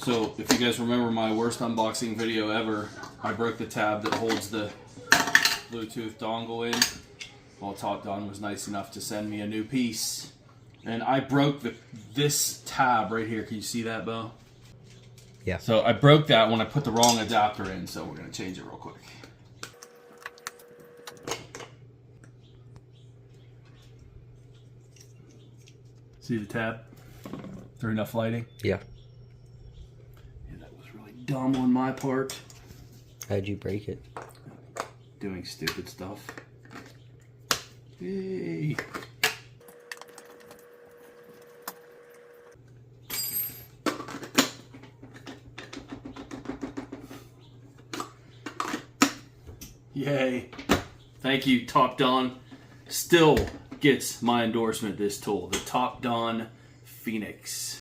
So if you guys remember my worst unboxing video ever, I broke the tab that holds the Bluetooth dongle in. Well, Topdon was nice enough to send me a new piece. And I broke this tab right here. Can you see that, Bo? Yeah. So I broke that when I put the wrong adapter in, so we're going to change it real quick. See the tab? Is there enough lighting? Yeah. Yeah, that was really dumb on my part. How'd you break it? Doing stupid stuff. Yay! Yay. Thank you, Topdon. Still gets my endorsement, this tool, the Topdon Phoenix.